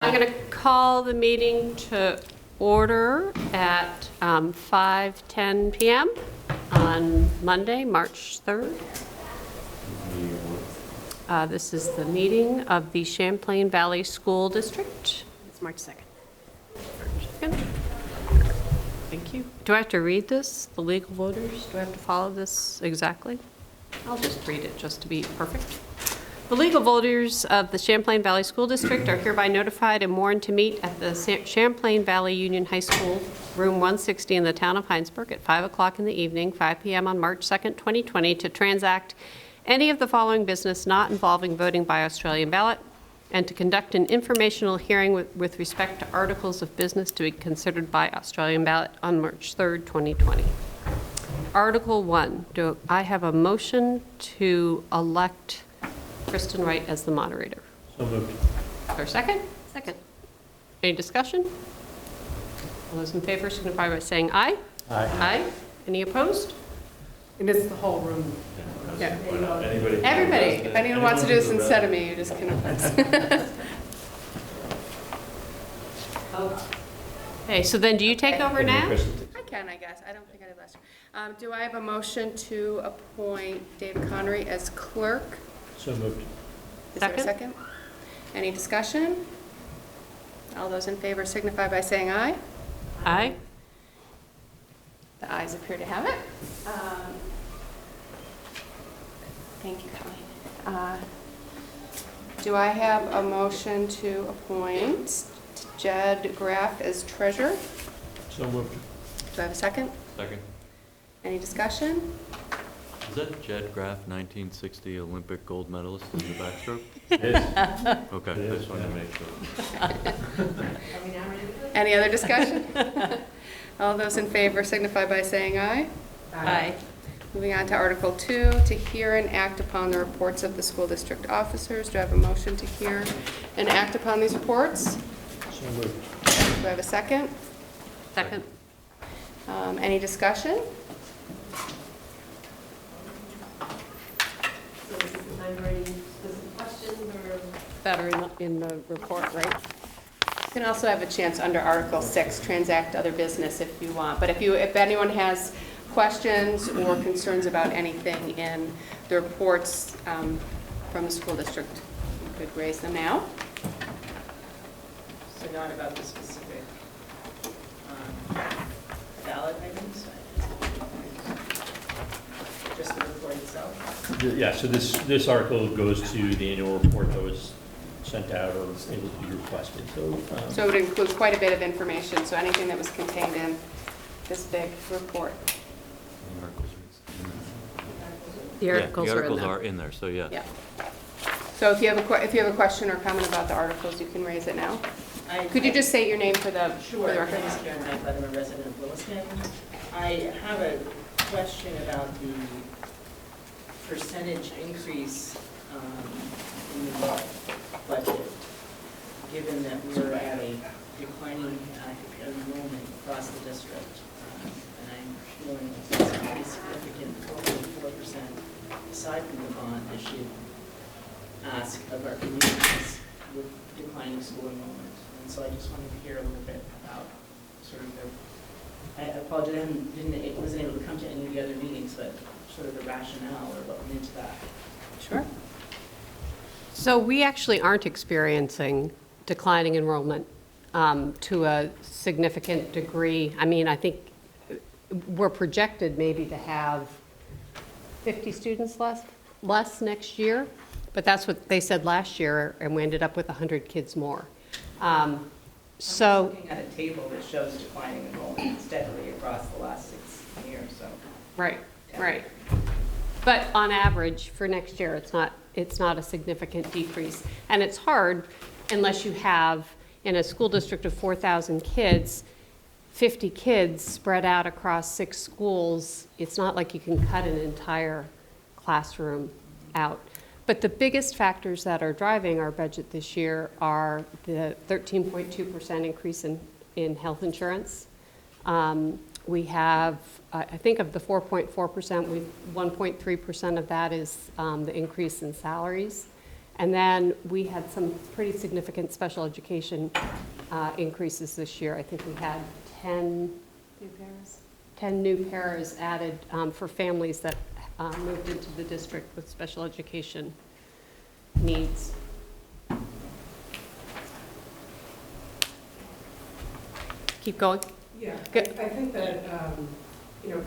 I'm going to call the meeting to order at 5:10 p.m. on Monday, March 3rd. This is the meeting of the Champlain Valley School District. It's March 2nd. Thank you. Do I have to read this, the legal voters? Do I have to follow this exactly? I'll just read it just to be perfect. The legal voters of the Champlain Valley School District are hereby notified and warned to meet at the Champlain Valley Union High School, room 160 in the town of Heinsberg at 5 o'clock in the evening, 5 p.m. on March 2nd, 2020, to transact any of the following business not involving voting by Australian ballot, and to conduct an informational hearing with respect to articles of business to be considered by Australian ballot on March 3rd, 2020. Article 1, do I have a motion to elect Kristen Wright as the moderator? So moved. Is there a second? Second. Any discussion? All those in favor signify by saying aye. Aye. Aye. Any opposed? And it's the whole room. Yeah. Everybody. If anyone wants to do this instead of me, you just can. Okay, so then do you take over now? I can, I guess. I don't think I did last year. Do I have a motion to appoint David Connery as clerk? So moved. Is there a second? Any discussion? All those in favor signify by saying aye. Aye. The ayes appear to have it. Thank you, Colleen. Do I have a motion to appoint Jed Graff as treasurer? So moved. Do I have a second? Second. Any discussion? Is that Jed Graff, 1960 Olympic gold medalist in the backstroke? It is. Okay, I just wanted to make sure. Any other discussion? All those in favor signify by saying aye. Aye. Moving on to Article 2, to hear and act upon the reports of the school district officers. Do I have a motion to hear and act upon these reports? So moved. Do I have a second? Second. Any discussion? That are in the report, right? You can also have a chance under Article 6, transact other business if you want. But if anyone has questions or concerns about anything in the reports from the school district, you could raise them now. So not about the specific ballot items, just the report itself? Yeah, so this article goes to the annual report that was sent out or able to be requested. So it would include quite a bit of information, so anything that was contained in this big report. The articles Yeah, the are in articles there. are in there, so yeah. Yeah. So if you have a question or comment about the articles, you can raise it now. Could you just say your name for the Sure, for the my record? name is Karen Knight, I'm a resident of Williston. I have a question about the percentage increase in the budget, given that we're at a declining enrollment across the district. And I'm feeling that it's a pretty significant 4.4% aside from the bond issue ask of our communities with declining school enrollment. And so I just wanted to hear a little bit about sort of the, I apologize, I wasn't able to come to any of the other meetings, but sort of the rationale or what went into that. Sure. So we actually aren't experiencing declining enrollment to a significant degree. I mean, I think we're projected maybe to have 50 students less next year, but that's what they said last year, and we ended up with 100 kids more. So I'm just looking at a table that shows declining enrollment steadily across the last 6 years, so. right, Yeah. right. But on average, for next year, it's not a significant decrease. And it's hard unless you have, in a school district of 4,000 kids, 50 kids spread out across 6 schools. It's not like you can cut an entire classroom out. But the biggest factors that are driving our budget this year are the 13.2% increase in health insurance. We have, I think of the 4.4%, 1.3% of that is the increase in salaries. And then we had some pretty significant special education increases this year. I think we had 10 new paras added for families that moved into the district with special education needs. Keep going. Yeah, Good. I think that, you know,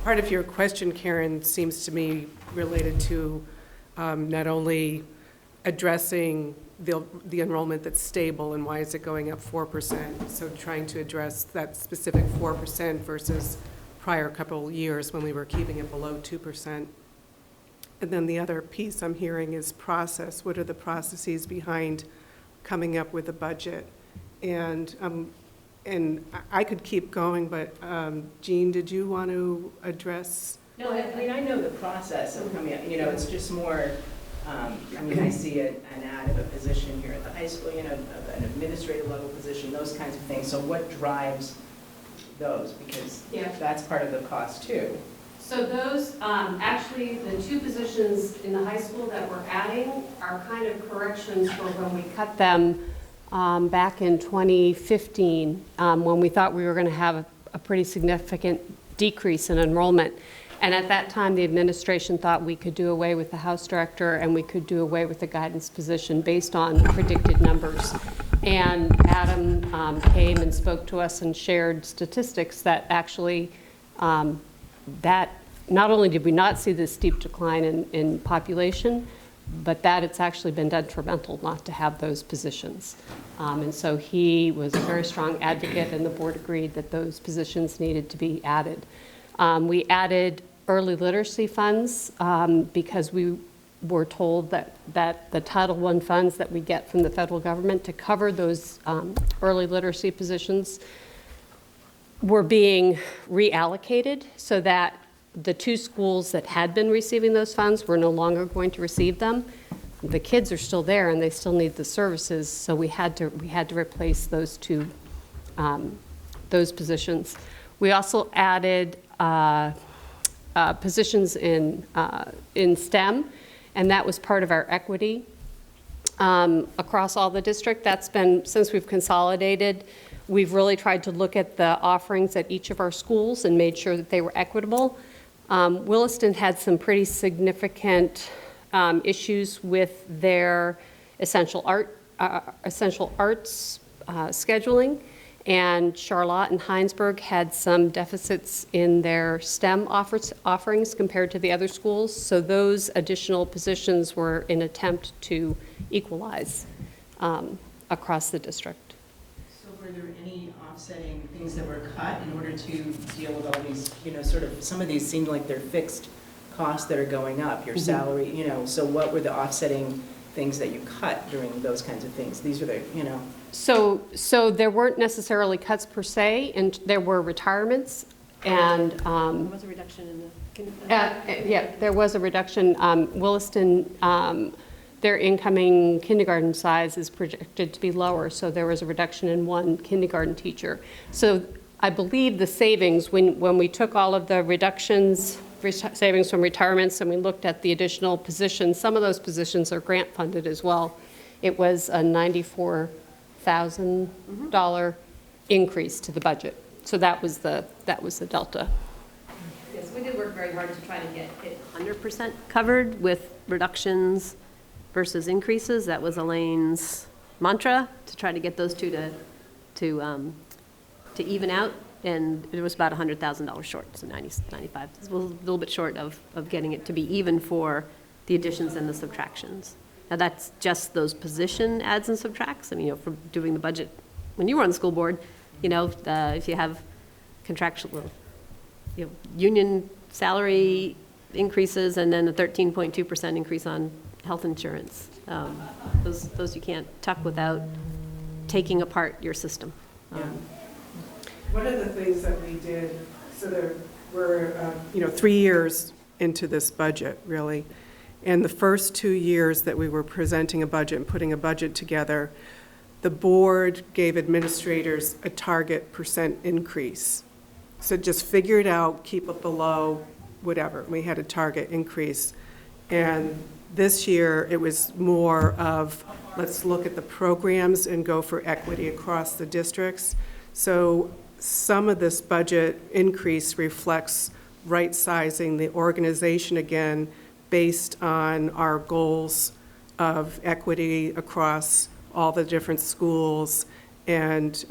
part of your question, Karen, seems to me related to not only addressing the enrollment that's stable and why is it going up 4%, so trying to address that specific 4% versus prior couple years when we were keeping it below 2%. And then the other piece I'm hearing is process. What are the processes behind coming up with a budget? And I could keep going, but Jean, did you want to address? No, I mean, I know the process of coming up, you know, it's just more, I mean, I see an ad of a position here at the high school, you know, of an administrative level position, those kinds of things. So what drives those? Because Yeah. that's part of the cost too. So those, actually, the two positions in the high school that we're adding are kind of corrections for when we cut them back in 2015, when we thought we were going to have a pretty significant decrease in enrollment. And at that time, the administration thought we could do away with the house director and we could do away with the guidance position based on predicted numbers. And Adam came and spoke to us and shared statistics that actually, that not only did we not see this steep decline in population, but that it's actually been detrimental not to have those positions. And so he was a very strong advocate, and the board agreed that those positions needed to be added. We added early literacy funds because we were told that the Title I funds that we get from the federal government to cover those early literacy positions were being reallocated so that the two schools that had been receiving those funds were no longer going to receive them. The kids are still there and they still need the services, so we had to replace those two those positions. We also added positions in STEM, and that was part of our equity across all the district. That's been, since we've consolidated, we've really tried to look at the offerings at each of our schools and made sure that they were equitable. Williston had some pretty significant issues with their essential arts scheduling, and Charlotte and Heinsberg had some deficits in their STEM offerings compared to the other schools. So those additional positions were an attempt to equalize across the district. So were there any offsetting things that were cut in order to deal with all these, you know, sort of, some of these seem like they're fixed costs that are going up, your salary, you know, so what were the offsetting things that you cut during those kinds of things? These are the, you know. So there weren't necessarily cuts per se, and there were retirements, and There was a reduction in the yeah, there was a reduction. Williston, their incoming kindergarten size is projected to be lower, so there was a reduction in one kindergarten teacher. So I believe the savings, when we took all of the reductions, savings from retirements, and we looked at the additional positions, some of those positions are grant funded as well. It was a $94,000 increase to the budget. So that was the delta. Yes, we did work very hard to try to get it 100% covered with reductions versus increases. That was Elaine's mantra, to try to get those two to even out, and it was about $100,000 short, so 95. It was a little bit short of getting it to be even for the additions and the subtractions. Now that's just those position adds and subtracts. I mean, you know, from doing the budget when you were on the school board, you know, if you have contractual, you know, union salary increases and then a 13.2% increase on health insurance. Those you can't tuck without taking apart your system. One of the things that we did, so there were, 3 years into this budget, really. And the first 2 years that we were presenting a budget and putting a budget together, the board gave administrators a target percent increase. So just figure it out, keep it below, whatever. We had a target increase. And This year, it was more of, let's look at the programs and go for equity across the districts. So some of this budget increase reflects right-sizing the organization again based on our goals of equity across all the different schools and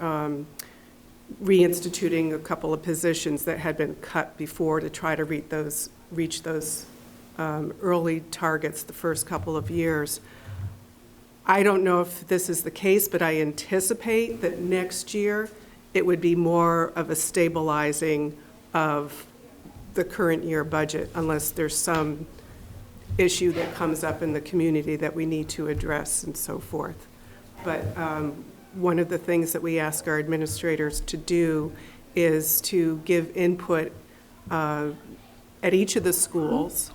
reinstituting a couple of positions that had been cut before to try to reach those early targets the first couple of years. I don't know if this is the case, but I anticipate that next year it would be more of a stabilizing of the current year budget unless there's some issue that comes up in the community that we need to address and so forth. But one of the things that we ask our administrators to do is to give input at each of the schools,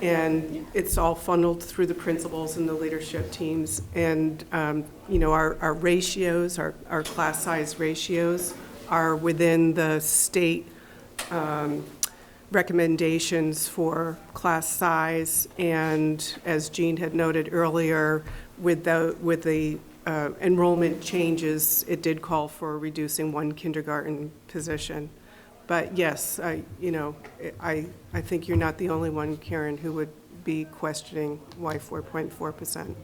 and it's all funneled through the principals and the leadership teams. And our ratios, our class size ratios are within the state recommendations for class size, and as Jean had noted earlier, with the enrollment changes, it did call for reducing one kindergarten position. But yes, I think you're not the only one, Karen, who would be questioning why 4.4%.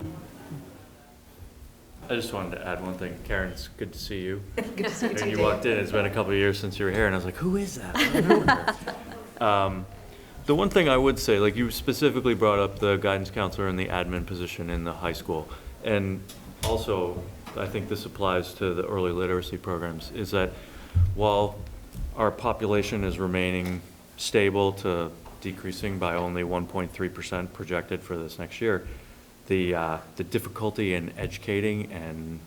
I just wanted to add one thing. Karen, it's good to see you. Good to see you And too, you Dave. walked in, it's been a couple of years since you were here, and I was like, who is that? I don't remember her. The one thing I would say, like you specifically brought up the guidance counselor and the admin position in the high school, and also I think this applies to the early literacy programs, is that while our population is remaining stable to decreasing by only 1.3% projected for this next year, the difficulty in educating and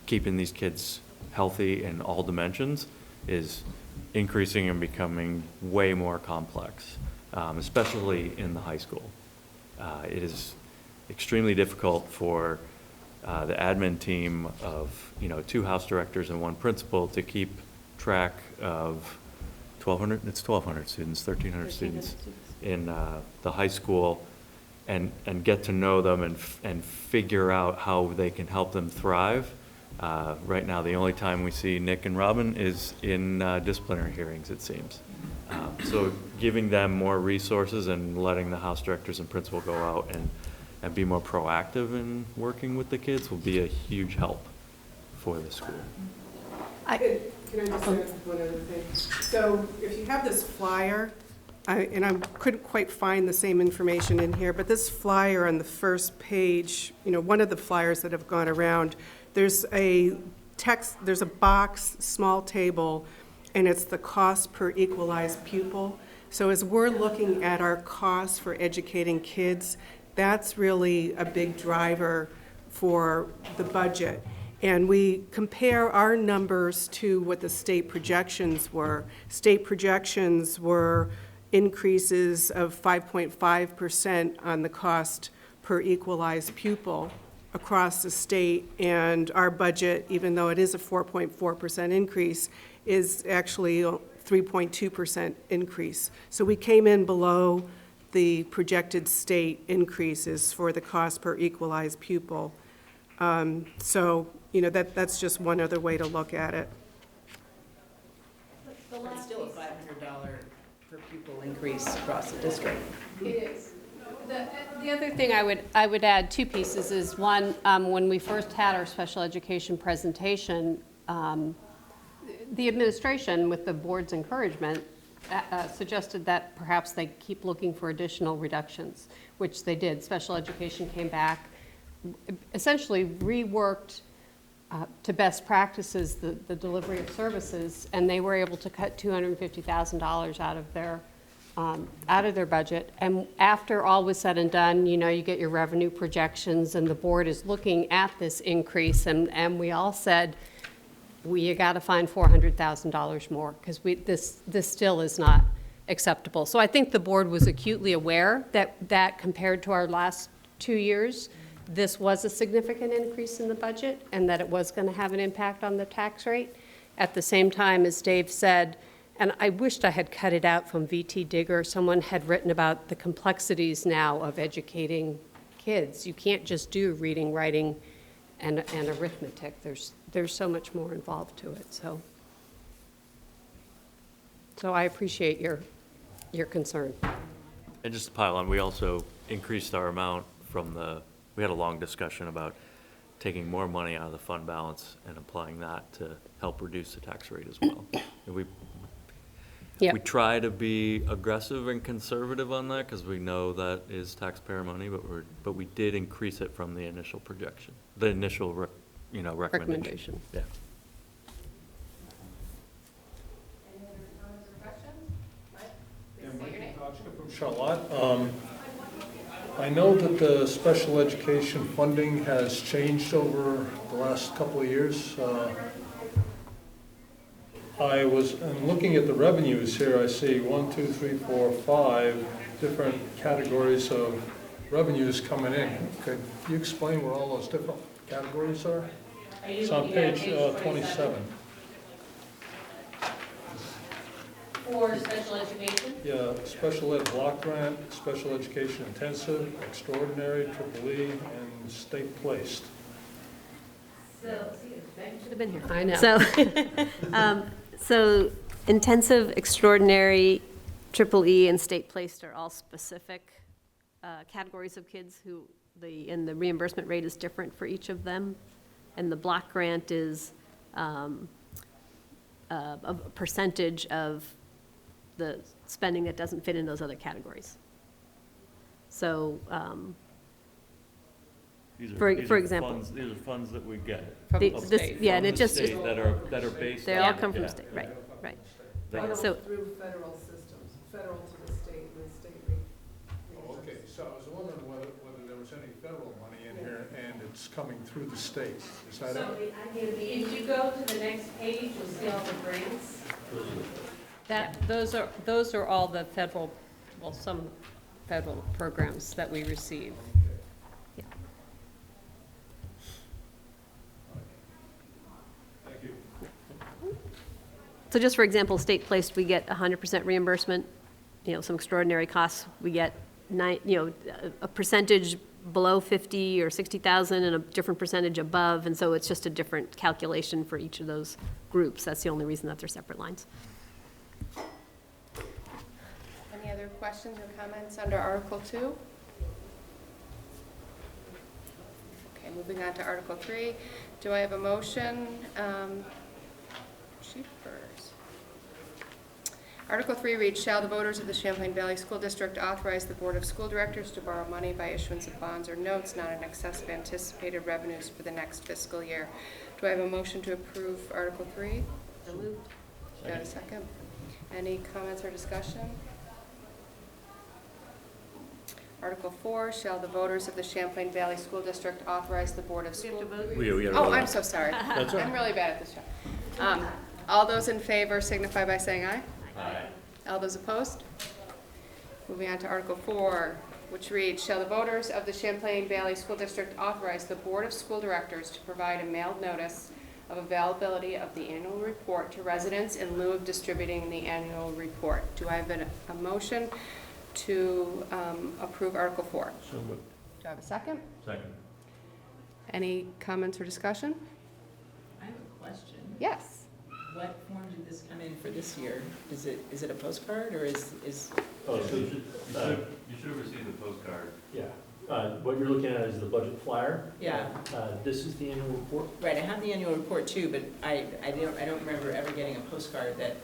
keeping these kids healthy in all dimensions is increasing and becoming way more complex, especially in the high school. It is extremely difficult for the admin team of 2 house directors and 1 principal to keep track of 1,200 students, 1,300 students in the high school, and get to know them and figure out how they can help them thrive. Right now, the only time we see Nick and Robin is in disciplinary hearings, it seems. So giving them more resources and letting the house directors and principal go out and be more proactive in working with the kids will be a huge help for the school. Can I just add one other thing? So if you have this flyer, and I couldn't quite find the same information in here, but this flyer on the first page, one of the flyers that have gone around, there's a text, there's a box, small table, and it's the cost per equalized pupil. So as we're looking at our costs for educating kids, that's really a big driver for the budget. And we compare our numbers to what the state projections were. State projections were increases of 5.5% on the cost per equalized pupil across the state, and our budget, even though it is a 4.4% increase, is actually a 3.2% increase. So we came in below the projected state increases for the cost per equalized pupil. So, that's just one other way to look at it. It's still a $500 per pupil increase across the district. It is. The other thing I would add, 2 pieces, is one, when we first had our special education presentation, the administration, with the board's encouragement, suggested that perhaps they keep looking for additional reductions, which they did. Special education came back, essentially reworked to best practices the delivery of services, and they were able to cut $250,000 out of their budget. And after all was said and done, you get your revenue projections, and the board is looking at this increase, and we all said, you got to find $400,000 more, because this still is not acceptable. So I think the board was acutely aware that compared to our last 2 years, this was a significant increase in the budget, and that it was going to have an impact on the tax rate. At the same time, as Dave said, and I wished I had cut it out from VT Digger, someone had written about the complexities now of educating kids. You can't just do reading, writing, and arithmetic. There's so much more involved to it, so. So I appreciate your concern. And just to pile on, we also increased our amount we had a long discussion about taking more money out of the fund balance and applying that to help reduce the tax rate as well. And Yeah. we try to be aggressive and conservative on that because we know that is taxpayer money, but we did increase it from the initial projection, the initial, recommendation. Recommendation. Yeah. Any other comments or questions? Mike, please state your name. From Charlotte. I know that the special education funding has changed over the last couple of years. In looking at the revenues here, I see 1, 2, 3, 4, 5 different categories of revenues coming in. Could you explain what all those different categories are? It's on page 27. For special education? Yeah, special ed block grant, special education intensive, extraordinary, triple E, and state placed. So, should have been here. I know. So intensive, extraordinary, triple E, and state placed are all specific categories of kids and the reimbursement rate is different for each of them. And the block grant is a percentage of the spending that doesn't fit in those other categories. So, These For are example. These are funds that we get. From the this- state. yeah, and from it the just, state that are based on. they all come from yeah. state, right, right. They- So, Through federal systems, federal to the state, and the state. Okay, so I was wondering whether there was any federal money in here and it's coming through the state. Is that it? if you go to the next page, you'll see all the grants. Those are all the federal, well, some federal programs that we receive. Yeah. Thank you. So just for example, state placed, we get 100% reimbursement. Some extraordinary costs, we get a percentage below 50 or 60,000 and a different percentage above, and so it's just a different calculation for each of those groups. That's the only reason that they're separate lines. Any other questions or comments under Article 2? Okay, moving on to Article 3. Do I have a motion? Cheapers. Article 3 reads, shall the voters of the Champlain Valley School District authorize the Board of School Directors to borrow money by issuance of bonds or notes not in excess of anticipated revenues for the next fiscal year? Do I have a motion to approve Article 3? So moved. Do I have a second? Any comments or discussion? Article 4, shall the voters of the Champlain Valley School District authorize the Board of School... We gotta Oh, vote. I'm so sorry. That's all right. I'm really bad at this job. All those in favor signify by saying aye. Aye. All those opposed? Moving on to Article 4, which reads, shall the voters of the Champlain Valley School District authorize the Board of School Directors to provide a mailed notice of availability of the annual report to residents in lieu of distributing the annual report? Do I have a motion to approve Article 4? So moved. Do I have a second? Second. Any comments or discussion? I have a question. Yes. What form did this come in for this year? Is it a postcard or is? Oh, so You should have received the postcard. yeah. What you're looking at is the budget flyer. Yeah, This is the annual report. right, I have the annual report too, but I don't remember ever getting a postcard that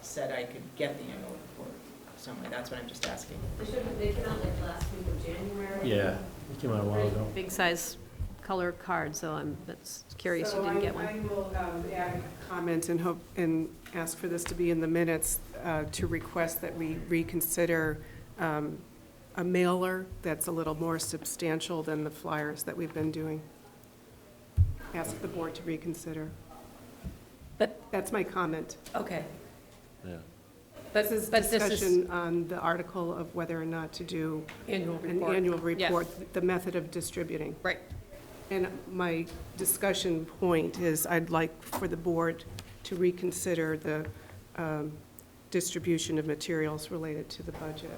said I could get the annual report somewhere. That's what I'm just asking. They came out like last week of January. Yeah, it came out a while ago. Big size color card, so I'm that's curious you didn't get one. I will add a comment and hope, and ask for this to be in the minutes, to request that we reconsider a mailer that's a little more substantial than the flyers that we've been doing. Ask the board to reconsider. But, That's my comment. okay. Yeah. This is But this is- discussion on the article of whether or not to do Annual an report. annual Yeah. report, the method of distributing. Right. And my discussion point is I'd like for the board to reconsider the distribution of materials related to the budget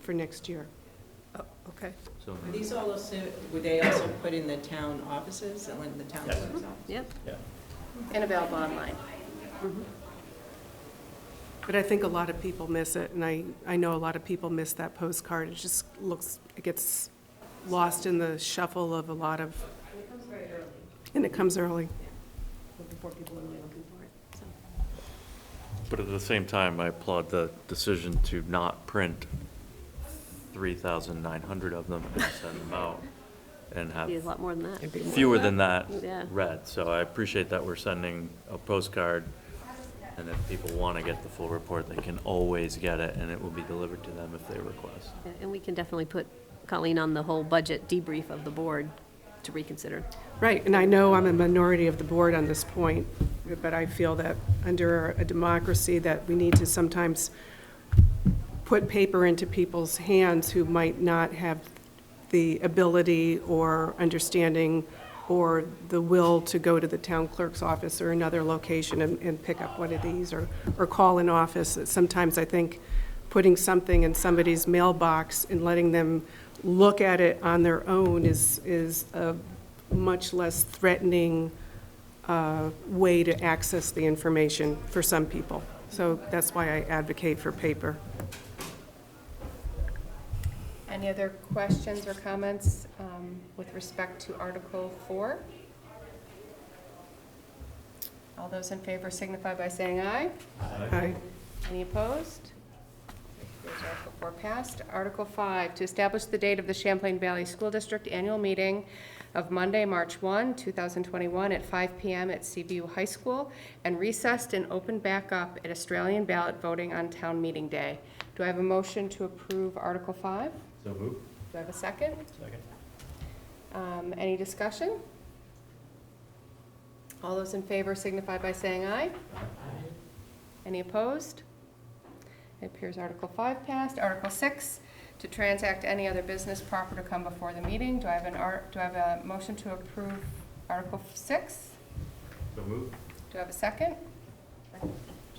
for next year. Oh, okay. So, Are these all also, were they also put in the town offices and when the town Yes. clerk's office? Yep. Yeah. And available online. But I think a lot of people miss it, and I know a lot of people miss that postcard. It just looks, it gets lost in the shuffle of a lot of, And it comes very early, and it comes early. before people are really looking for it, so. but at the same time, I applaud the decision to not print 3,900 of them and send them out and have Be a lot more than that. fewer than that Yeah. read. So I appreciate that we're sending a postcard, and if people want to get the full report, they can always get it, and it will be delivered to them if they request. Yeah, and we can definitely put Colleen on the whole budget debrief of the board to reconsider. Right, and I know I'm a minority of the board on this point, but I feel that under a democracy that we need to sometimes put paper into people's hands who might not have the ability or understanding or the will to go to the town clerk's office or another location and pick up one of these or call an office. Sometimes I think putting something in somebody's mailbox and letting them look at it on their own is a much less threatening way to access the information for some people. So that's why I advocate for paper. Any other questions or comments with respect to Article 4? All those in favor signify by saying aye. Aye. Any opposed? Here's Article 4 passed. Article 5, to establish the date of the Champlain Valley School District Annual Meeting of Monday, March 1, 2021, at 5 p.m. at CVU High School, and recessed and opened back up at Australian ballot voting on town meeting day. Do I have a motion to approve Article 5? So move. Do I have a second? Second. Any discussion? All those in favor signify by saying aye. Any opposed? It appears Article 5 passed. Article 6, to transact any other business proper to come before the meeting. Do I have a motion to approve Article 6? So move. Do I have a second?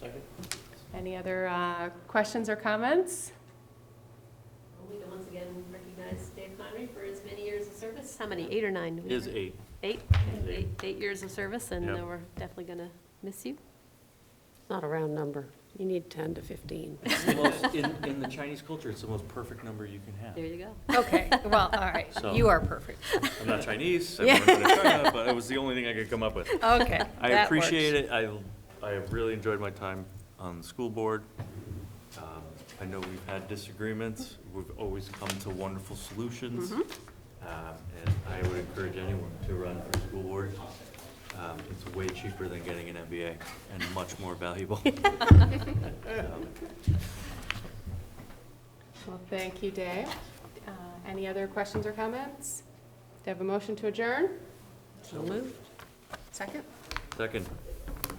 Second. Any other questions or comments? We can once again recognize Dave Connery for his many years of service. How many, 8 or 9? It is 8. 8? Eight. 8 years of service, and Yep. we're definitely going to miss you. Not a round number. You need 10 to 15. It's the most, in the Chinese culture, it's the most perfect number you can have. There you go. Okay, well, all right, So- you are perfect. I'm not Chinese, I've never been to China, but it was the only thing I could come up with. Okay, I that appreciate works. it. I have really enjoyed my time on the school board. I know we've had disagreements. We've always come to wonderful solutions. And I would encourage anyone to run for school board. It's way cheaper than getting an MBA and much more valuable. Well, thank you, Dave. Any other questions or comments? Do I have a motion to adjourn? So moved. Second? Second.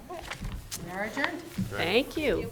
We are adjourned. Thank you.